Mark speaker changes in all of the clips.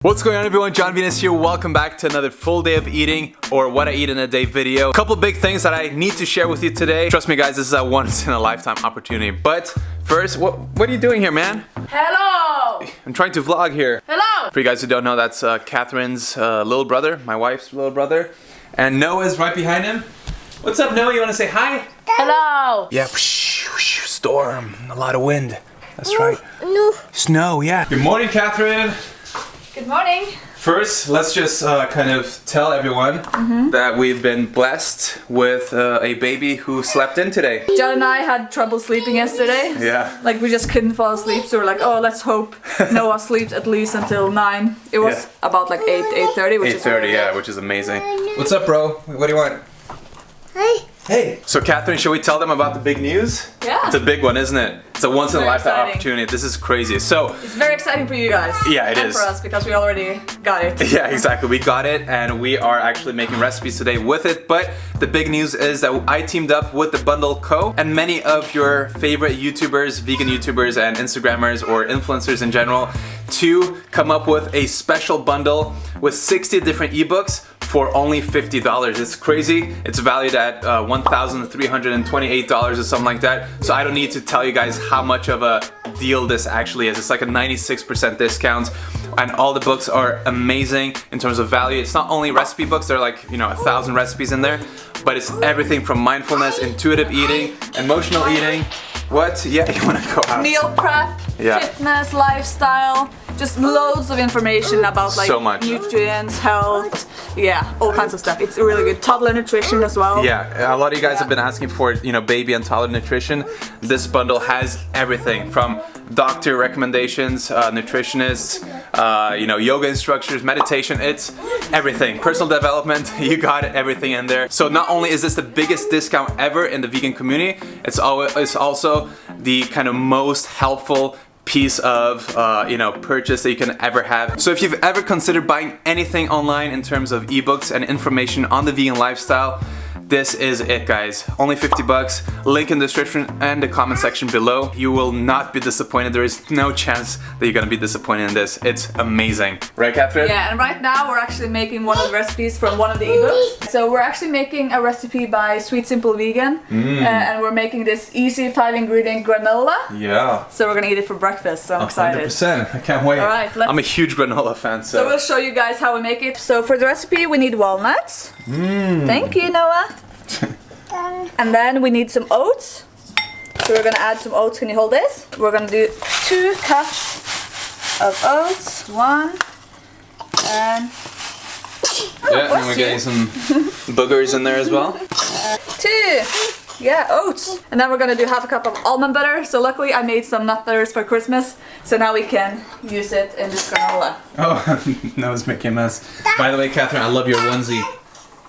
Speaker 1: What's going on, everyone? Jon Venus here. Welcome back to another full day of eating, or what I eat in a day video. A couple big things that I need to share with you today. Trust me guys, this is a once in a lifetime opportunity. But first, what are you doing here, man?
Speaker 2: Hello!
Speaker 1: I'm trying to vlog here.
Speaker 2: Hello!
Speaker 1: For you guys who don't know, that's Catherine's little brother, my wife's little brother. And Noah's right behind him. What's up, Noah? You want to say hi?
Speaker 2: Hello!
Speaker 1: Yeah, storm, a lot of wind. That's right. No. Snow, yeah. Good morning, Catherine.
Speaker 2: Good morning.
Speaker 1: First, let's just kind of tell everyone that we've been blessed with a baby who slept in today.
Speaker 2: Jon and I had trouble sleeping yesterday.
Speaker 1: Yeah.
Speaker 2: Like we just couldn't fall asleep, so we're like, oh, let's hope Noah sleeps at least until 9. It was about like 8:30, which is
Speaker 1: 8:30, yeah, which is amazing. What's up, bro? What do you want?
Speaker 3: Hi.
Speaker 1: Hey. So, Catherine, should we tell them about the big news?
Speaker 2: Yeah.
Speaker 1: It's a big one, isn't it? It's a once in a lifetime
Speaker 2: exciting.
Speaker 1: opportunity. This is crazy. So,
Speaker 2: it's very exciting for you guys.
Speaker 1: Yeah, it
Speaker 2: and
Speaker 1: is.
Speaker 2: for us because we already got it.
Speaker 1: Yeah, exactly. We got it, and we are actually making recipes today with it. But the big news is that I teamed up with the Bundle Co. and many of your favorite YouTubers, vegan YouTubers, and Instagrammers or influencers in general to come up with a special bundle with 60 different ebooks for only $50. It's crazy. It's valued at $1,328 or something like that. So I don't need to tell you guys how much of a deal this actually is. It's like a 96% discount, and all the books are amazing in terms of value. It's not only recipe books, there are like, 1,000 recipes in there, but it's everything from mindfulness, intuitive eating, emotional eating. What? Yeah, you wanna go out?
Speaker 2: Meal prep, fitness, lifestyle, just loads of information about like
Speaker 1: so much.
Speaker 2: nutrients, health, all kinds of stuff. It's really good. Toddler nutrition as well.
Speaker 1: Yeah, a lot of you guys have been asking for, baby and toddler nutrition. This bundle has everything from doctor recommendations, nutritionists, yoga instructors, meditation. It's everything. Personal development, you got everything in there. So not only is this the biggest discount ever in the vegan community, it's also the kind of most helpful piece of purchase that you can ever have. So if you've ever considered buying anything online in terms of ebooks and information on the vegan lifestyle, this is it, guys. Only 50 bucks. Link in the description and the comment section below. You will not be disappointed. There is no chance that you're gonna be disappointed in this. It's amazing. Right, Catherine?
Speaker 2: Yeah, and right now we're actually making one of the recipes from one of the ebooks. So we're actually making a recipe by Sweet Simple Vegan, and we're making this easy 5-ingredient granola.
Speaker 1: Yeah.
Speaker 2: So we're gonna eat it for breakfast. So I'm excited.
Speaker 1: 100%. I can't wait.
Speaker 2: All right,
Speaker 1: I'm a huge granola fan,
Speaker 2: so we'll show you guys how we make it. So for the recipe, we need walnuts. Thank you, Noah. And then we need some oats. So we're gonna add some oats. Can you hold this? We're gonna do 2 cups of oats. 1 and
Speaker 1: and we're getting some boogers in there as well.
Speaker 2: 2. Yeah, oats. And then we're gonna do 1/2 cup of almond butter. So luckily I made some nut butters for Christmas, so now we can use it in this granola.
Speaker 1: Oh, no, it's making a mess. By the way, Catherine, I love your onesie.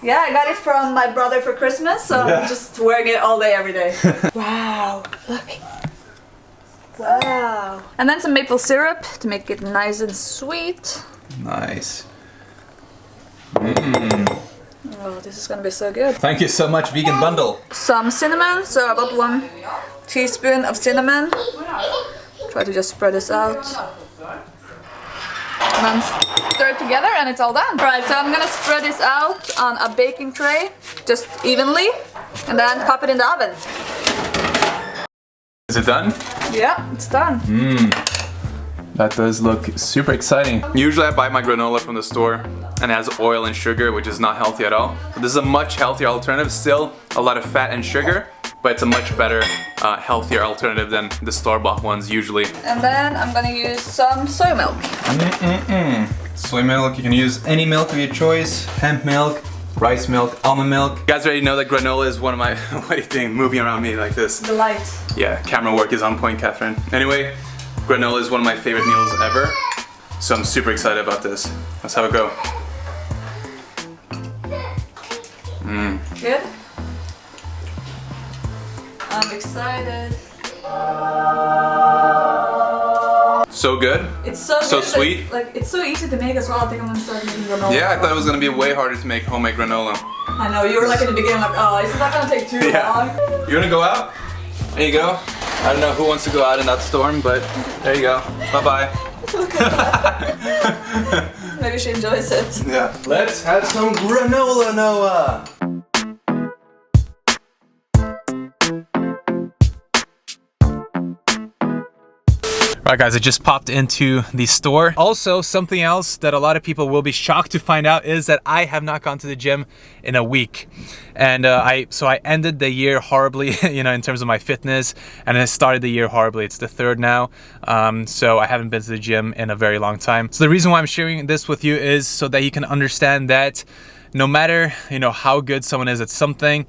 Speaker 2: Yeah, I got it from my brother for Christmas, so I'm just wearing it all day, every day. Wow, look. Wow. And then some maple syrup to make it nice and sweet.
Speaker 1: Nice.
Speaker 2: Oh, this is gonna be so good.
Speaker 1: Thank you so much, Vegan Bundle.
Speaker 2: Some cinnamon, so about 1 teaspoon of cinnamon. Try to just spread this out. And then stir it together and it's all done. Alright, so I'm gonna spread this out on a baking tray, just evenly, and then pop it in the oven.
Speaker 1: Is it done?
Speaker 2: Yeah, it's done.
Speaker 1: That does look super exciting. Usually I buy my granola from the store and it has oil and sugar, which is not healthy at all. So this is a much healthier alternative. Still a lot of fat and sugar, but it's a much better, healthier alternative than the store-bought ones usually.
Speaker 2: And then I'm gonna use some soy milk.
Speaker 1: Soy milk, you can use any milk of your choice. Hemp milk, rice milk, almond milk. You guys already know that granola is one of my, what are you doing, moving around me like this?
Speaker 2: The light.
Speaker 1: Yeah, camera work is on point, Catherine. Anyway, granola is one of my favorite meals ever, so I'm super excited about this. Let's have a go.
Speaker 2: Good? I'm excited.
Speaker 1: So good.
Speaker 2: It's so good,
Speaker 1: sweet.
Speaker 2: It's so easy to make as well. I think I'm gonna start making granola.
Speaker 1: Yeah, I thought it was gonna be way harder to make homemade granola.
Speaker 2: I know, you were like in the beginning like, oh, it's not gonna take too long.
Speaker 1: You wanna go out? There you go. I don't know who wants to go out in that storm, but there you go. Bye-bye.
Speaker 2: she enjoys it.
Speaker 1: Yeah. Let's have some granola, Noah. Alright guys, I just popped into the store. Also, something else that a lot of people will be shocked to find out is that I have not gone to the gym in a week. And I ended the year horribly, you know, in terms of my fitness, and I started the year horribly. It's the 3rd now, so I haven't been to the gym in a very long time. So the reason why I'm sharing this with you is so that you can understand that no matter, you know, how good someone is at something,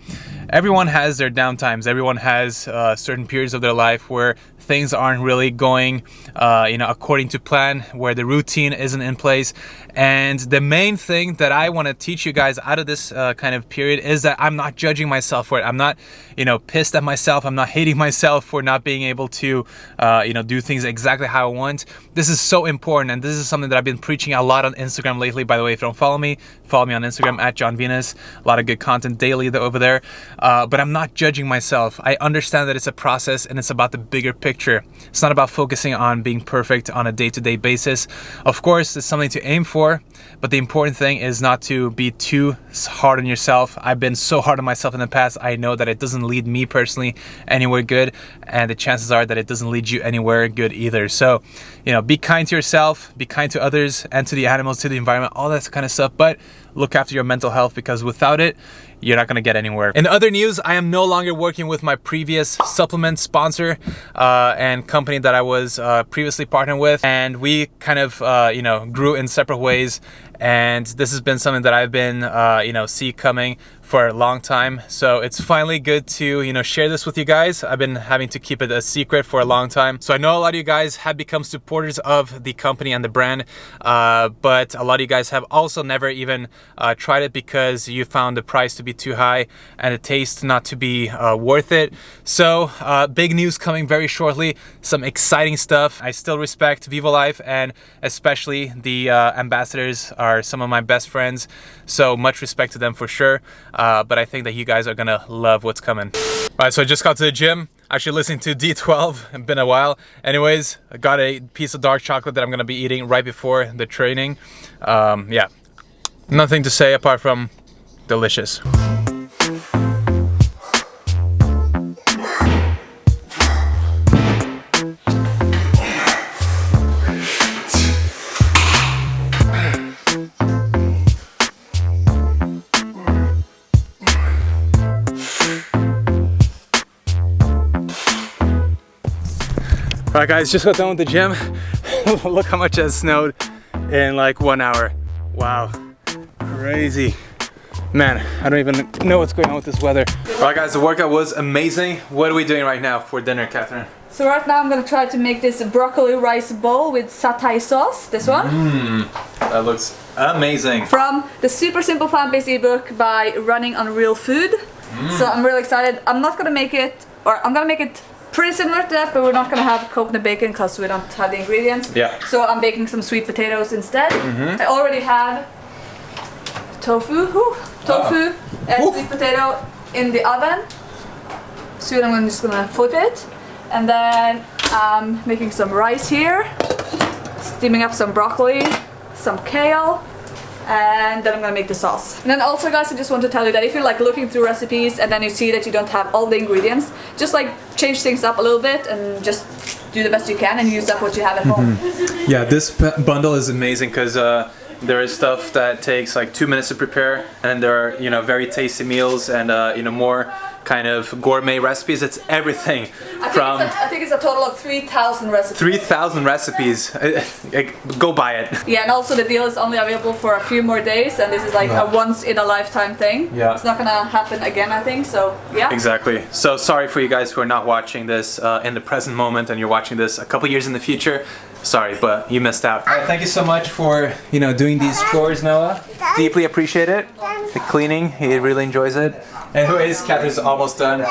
Speaker 1: everyone has their downtimes. Everyone has certain periods of their life where things aren't really going, you know, according to plan, where the routine isn't in place. And the main thing that I want to teach you guys out of this kind of period is that I'm not judging myself for it. I'm not, you know, pissed at myself. I'm not hating myself for not being able to, you know, do things exactly how I want. This is so important, and this is something that I've been preaching a lot on Instagram lately. By the way, if you don't follow me on Instagram at Jon Venus. A lot of good content daily over there. But I'm not judging myself. I understand that it's a process and it's about the bigger picture. It's not about focusing on being perfect on a day-to-day basis. Of course, it's something to aim for, but the important thing is not to be too hard on yourself. I've been so hard on myself in the past. I know that it doesn't lead me personally anywhere good, and the chances are that it doesn't lead you anywhere good either. So, you know, be kind to yourself, be kind to others, and to the animals, to the environment, all that kind of stuff, but look after your mental health, because without it, you're not gonna get anywhere. In other news, I am no longer working with my previous supplement sponsor and company that I was previously partnered with, and we kind of you know, grew in separate ways. And this has been something that I've been you know, see coming for a long time. So it's finally good to, you know, share this with you guys. I've been having to keep it a secret for a long time. So I know a lot of you guys have become supporters of the company and the brand, but a lot of you guys have also never even tried it because you found the price to be too high and the taste not to be worth it. So big news coming very shortly, some exciting stuff. I still respect Vivo Life, and especially the ambassadors are some of my best friends. So much respect to them for sure. But I think that you guys are gonna love what's coming. All right, so I just got to the gym, actually listening to D12, it's been a while. Anyways, I got a piece of dark chocolate that I'm gonna be eating right before the training. Yeah, nothing to say apart from delicious. Alright guys, just got done with the gym. Look how much has snowed in like 1 hour. Wow, crazy. Man, I don't even know what's going on with this weather. Alright guys, the workout was amazing. What are we doing right now for dinner, Catherine?
Speaker 2: So right now I'm gonna try to make this broccoli rice bowl with satay sauce, this one.
Speaker 1: That looks amazing.
Speaker 2: From the Super Simple Plant-Based ebook by Running on Real Food. So I'm really excited. I'm gonna make it pretty similar to that, but we're not gonna have coconut bacon because we don't have the ingredients.
Speaker 1: Yeah.
Speaker 2: So I'm baking some sweet potatoes instead. I already have tofu and sweet potato in the oven. Soon I'm just gonna flip it. And then I'm making some rice here, steaming up some broccoli, some kale, and then I'm gonna make the sauce. And then also guys, I just want to tell you that if you're like looking through recipes and then you see that you don't have all the ingredients, just like change things up a little bit and just do the best you can and use up what you have at home.
Speaker 1: Yeah, this bundle is amazing because there is stuff that takes like 2 minutes to prepare, and there are, you know, very tasty meals and you know, more kind of gourmet recipes. It's everything
Speaker 2: I think it's a total of 3,000 recipes.
Speaker 1: 3,000 recipes. Go buy it.
Speaker 2: Yeah, and also the deal is only available for a few more days, and this is like a once in a lifetime thing.
Speaker 1: Yeah.
Speaker 2: It's not gonna happen again, I think, so yeah.
Speaker 1: Exactly. So sorry for you guys who are not watching this in the present moment and you're watching this a couple years in the future. Sorry, but you missed out. All right, thank you so much for, you know, doing these chores, Noah. Deeply appreciate it. The cleaning, he really enjoys it. Anyways, Catherine's almost done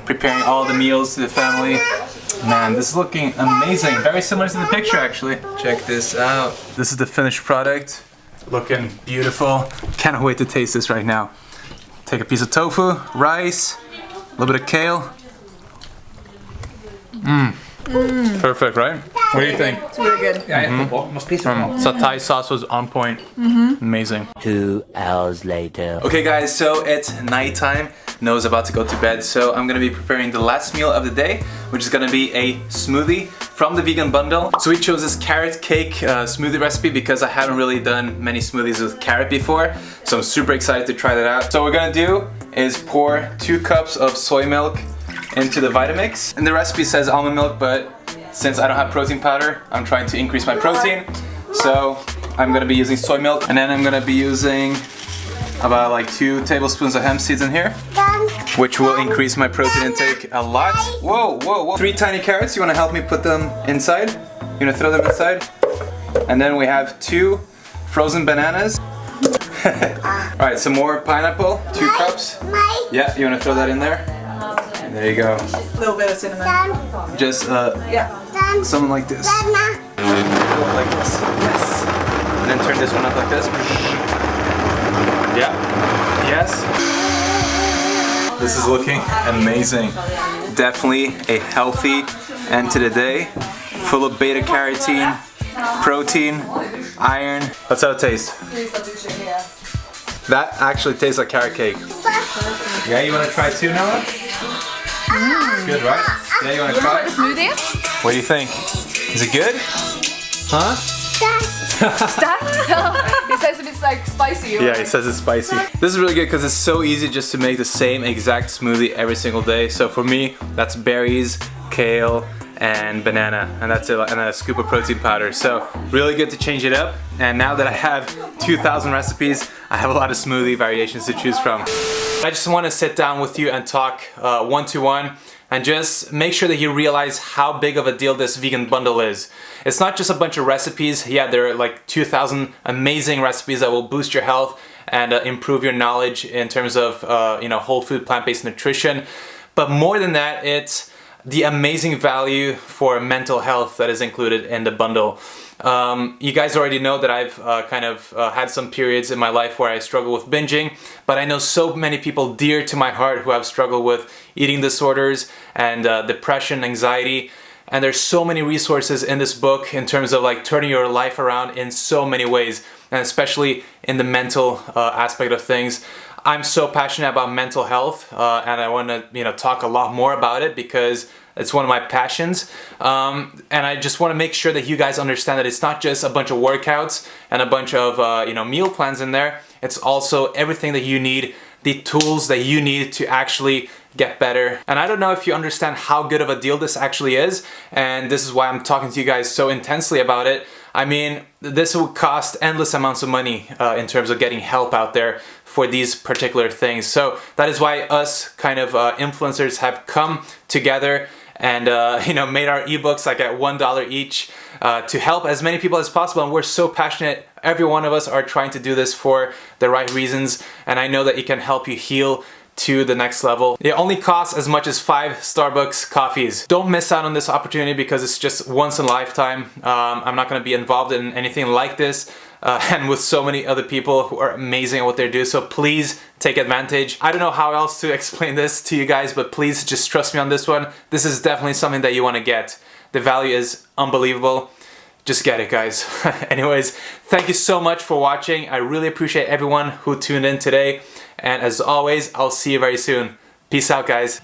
Speaker 1: preparing all the meals to the family. Man, this is looking amazing. Very similar to the picture, actually. Check this out. This is the finished product. Looking beautiful. Can't wait to taste this right now. Take a piece of tofu, rice, a little bit of kale. Perfect, right? What do you think?
Speaker 2: It's really good.
Speaker 1: So Thai sauce was on point. Amazing.
Speaker 3: 2 hours later.
Speaker 1: Okay guys, so it's nighttime. Noah's about to go to bed, so I'm gonna be preparing the last meal of the day, which is gonna be a smoothie from the vegan bundle. So we chose this carrot cake smoothie recipe because I haven't really done many smoothies with carrot before, so I'm super excited to try that out. So what we're gonna do is pour 2 cups of soy milk into the Vitamix. And the recipe says almond milk, but since I don't have protein powder, I'm trying to increase my protein. So I'm gonna be using soy milk, and then I'm gonna be using about like 2 tablespoons of hemp seeds in here, which will increase my protein intake a lot. Whoa, whoa, whoa. 3 tiny carrots. You wanna help me put them inside? You wanna throw them inside? And then we have 2 frozen bananas. Alright, some more pineapple, 2 cups. Yeah, you wanna throw that in there? There you go.
Speaker 2: A little bit of cinnamon.
Speaker 1: Just something like this. Like this. Yes. And then turn this one up like this. Yeah. Yes. This is looking amazing. Definitely a healthy end to the day. Full of beta carotene, protein, iron. That's how it tastes. That actually tastes like carrot cake. Yeah, you want to try too, Noah? It's good, right? Yeah, you want to try it?
Speaker 2: Smoothie?
Speaker 1: What do you think? Is it good? Huh?
Speaker 2: He says it's like spicy.
Speaker 1: Yeah, he says it's spicy. This is really good because it's so easy just to make the same exact smoothie every single day. So for me, that's berries, kale, and banana, and that's it, and a scoop of protein powder. So really good to change it up. And now that I have 2,000 recipes, I have a lot of smoothie variations to choose from. I just want to sit down with you and talk one-to-one and just make sure that you realize how big of a deal this vegan bundle is. It's not just a bunch of recipes. Yeah, there are like 2,000 amazing recipes that will boost your health and improve your knowledge in terms of whole food, plant-based nutrition. But more than that, it's the amazing value for mental health that is included in the bundle. You guys already know that I've had some periods in my life where I struggle with binging, but I know so many people dear to my heart who have struggled with eating disorders and depression, anxiety, and there's so many resources in this book in terms of like turning your life around in so many ways, and especially in the mental aspect of things. I'm so passionate about mental health, and I want to talk a lot more about it because it's one of my passions, and I just want to make sure that you guys understand that it's not just a bunch of workouts and a bunch of meal plans in there. It's also everything that you need, the tools that you need to actually get better. And I don't know if you understand how good of a deal this actually is, and this is why I'm talking to you guys so intensely about it. I mean, this will cost endless amounts of money in terms of getting help out there for these particular things. So that is why us kind of influencers have come together and made our ebooks like at $1 each to help as many people as possible. And we're so passionate. Every one of us are trying to do this for the right reasons, and I know that it can help you heal to the next level. It only costs as much as 5 Starbucks coffees. Don't miss out on this opportunity because it's just once in a lifetime. I'm not going to be involved in anything like this and with so many other people who are amazing at what they do, so please take advantage. I don't know how else to explain this to you guys, but please just trust me on this one. This is definitely something that you want to get. The value is unbelievable. Just get it, guys. Anyways, thank you so much for watching. I really appreciate everyone who tuned in today. And as always, I'll see you very soon. Peace out, guys.